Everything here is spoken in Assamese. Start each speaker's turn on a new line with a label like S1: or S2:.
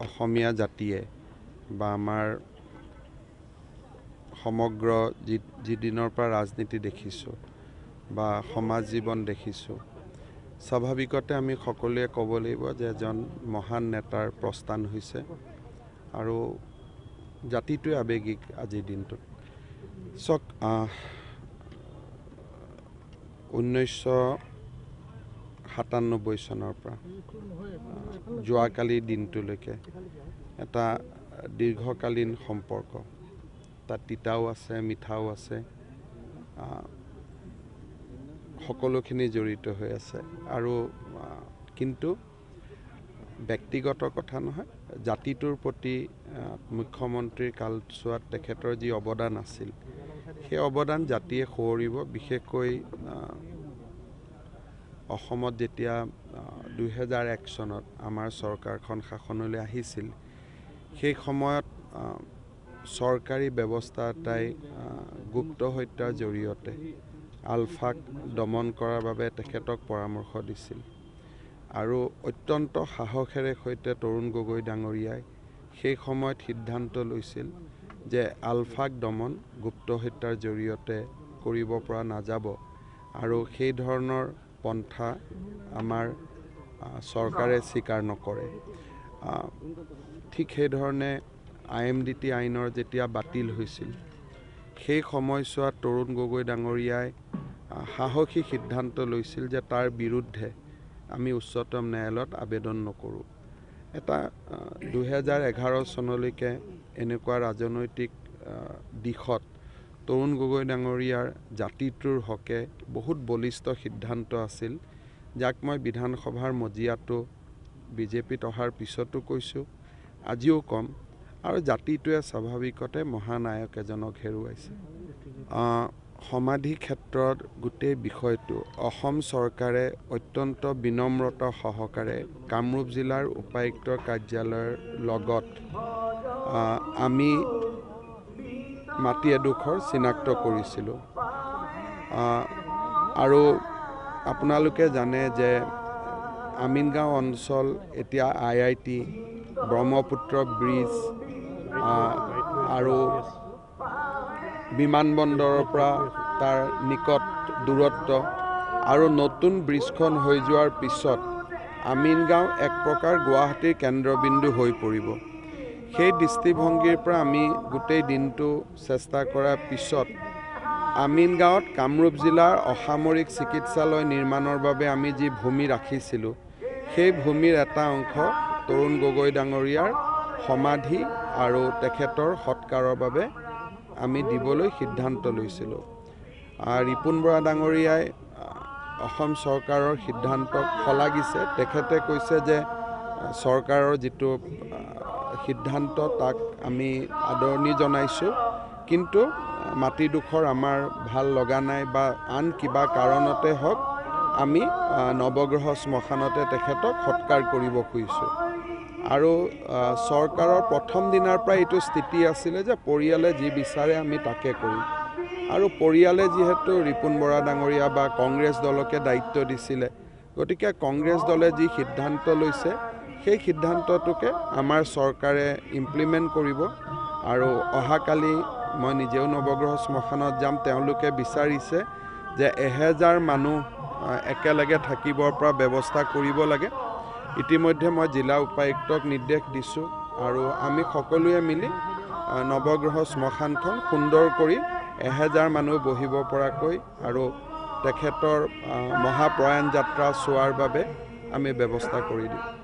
S1: অসমীয়া জাতিয়ে বা আমাৰ সমগ্ৰ যি দিনৰ পৰা ৰাজনীতি দেখিছোঁ বা সমাজ জীৱন দেখিছোঁ, স্বাভাৱিকতে আমি সকলোৱে ক'ব লাগিব যে এজন মহান নেতাৰ প্ৰস্থান হৈছে আৰু জাতিটোৱে আৱেগিক আজিৰ দিনটোত। চাওক, 1997 চনৰ পৰা যোৱাকালিৰ দিনটোলৈকে এটা দীৰ্ঘকালীন সম্পৰ্ক, তাত তিতাও আছে, মিঠাও আছে, সকলোখিনি জড়িত হৈ আছে। আৰু কিন্তু ব্যক্তিগত কথা নহয়, জাতিটোৰ প্ৰতি মুখ্যমন্ত্ৰীৰ কালছোৱাত তেখেতৰ যি অৱদান আছিল, সেই অৱদান জাতিয়ে সোঁৱৰিব। বিশেষকৈ অসমত যেতিয়া 2001 চনত আমাৰ চৰকাৰখন শাসনলৈ আহিছিল, সেই সময়ত চৰকাৰী ব্যৱস্থা এটাই গুপ্ত হত্যাৰ জৰিয়তে আলফাক দমন কৰাৰ বাবে তেখেতক পৰামৰ্শ দিছিল। আৰু অত্যন্ত সাহসেৰে সৈতে তৰুণ গগৈ ডাঙৰীয়াই সেই সময়ত সিদ্ধান্ত লৈছিল যে আলফাক দমন গুপ্ত হত্যাৰ জৰিয়তে কৰিব পৰা নাযাব, আৰু সেই ধৰণৰ পন্থা আমাৰ চৰকাৰে স্বীকাৰ নকৰে। ঠিক সেইধৰণে IMDT আইনৰ যেতিয়া বাতিল হৈছিল, সেই সময়ছোৱাত তৰুণ গগৈ ডাঙৰীয়াই সাহসী সিদ্ধান্ত লৈছিল যে তাৰ বিৰুদ্ধে আমি উচ্চতম ন্যায়ালয়ত আবেদন নকৰোঁ। এটা 2011 চনলৈকে এনেকুৱা ৰাজনৈতিক দিশত তৰুণ গগৈ ডাঙৰীয়াৰ জাতিটোৰ হকে বহুত বলিষ্ঠ সিদ্ধান্ত আছিল, যাক মই বিধানসভাৰ মজিয়াটো বিজেপিত অহাৰ পিছতো কৈছোঁ, আজিও ক'ম। আৰু জাতিটোৱে স্বাভাৱিকতে মহানায়ক এজনক হেৰুৱাইছে। সমাধি ক্ষেত্ৰত গোটেই বিষয়টো অসম চৰকাৰে অত্যন্ত বিনম্ৰতা সহকাৰে কামৰূপ জিলাৰ উপায়ুক্তৰ কাৰ্যালয়ৰ লগত আমি মাটি এডোখৰ চিনাক্ত কৰিছিলোঁ। আৰু আপোনালোকে জানে যে আমিনগাঁও অঞ্চল এতিয়া IIT, ব্ৰহ্মপুত্ৰ ব্ৰিজ আৰু বিমানবন্দৰৰ পৰা তাৰ নিকট দূৰত্ব, আৰু নতুন ব্ৰিজখন হৈ যোৱাৰ পিছত আমিনগাঁও এক প্ৰকাৰ গুৱাহাটীৰ কেন্দ্ৰবিন্দু হৈ পৰিব। সেই দৃষ্টিভংগীৰ পৰা আমি গোটেই দিনটো চেষ্টা কৰাৰ পিছত আমিনগাঁৱত কামৰূপ জিলাৰ অসামৰিক চিকিৎসালয় নিৰ্মাণৰ বাবে আমি যি ভূমি ৰাখিছিলোঁ, সেই ভূমিৰ এটা অংশ তৰুণ গগৈ ডাঙৰীয়াৰ সমাধি আৰু তেখেতৰ সৎকাৰৰ বাবে আমি দিবলৈ সিদ্ধান্ত লৈছিলোঁ। ৰিপুণ বৰা ডাঙৰীয়াই অসম চৰকাৰৰ সিদ্ধান্তক শলাগিছে। তেখেতে কৈছে যে চৰকাৰৰ যিটো সিদ্ধান্ত তাক আমি আদৰণি জনাইছোঁ, কিন্তু মাটিডোখৰ আমাৰ ভাল লগা নাই বা আন কিবা কাৰণতে হওক, আমি নৱগ্ৰহ শ্মশানতে তেখেতক সৎকাৰ কৰিব খুজিছোঁ। আৰু চৰকাৰৰ প্ৰথম দিনাৰ পৰা এইটো স্থিতি আছিলে যে পৰিয়ালে যি বিচাৰে আমি তাকে কৰিম। আৰু পৰিয়ালে যিহেতু ৰিপুণ বৰা ডাঙৰীয়া বা কংগ্ৰেছ দলকে দায়িত্ব দিছিলে, গতিকে কংগ্ৰেছ দলে যি সিদ্ধান্ত লৈছে সেই সিদ্ধান্তটোকে আমাৰ চৰকাৰে ইমপ্লিমেণ্ট কৰিব। আৰু অহাকালি মই নিজেও নৱগ্ৰহ শ্মশানত যাম। তেওঁলোকে বিচাৰিছে যে 1000 মানুহ একেলগে থাকিবৰ পৰা ব্যৱস্থা কৰিব লাগে। ইতিমধ্যে মই জিলা উপায়ুক্তক নিৰ্দেশ দিছোঁ, আৰু আমি সকলোৱে মিলি নৱগ্ৰহ শ্মশানখন সুন্দৰ কৰি 1000 মানুহ বহিব পৰাকৈ আৰু তেখেতৰ মহাপ্ৰয়াণ যাত্ৰা চোৱাৰ বাবে আমি ব্যৱস্থা কৰি দিম।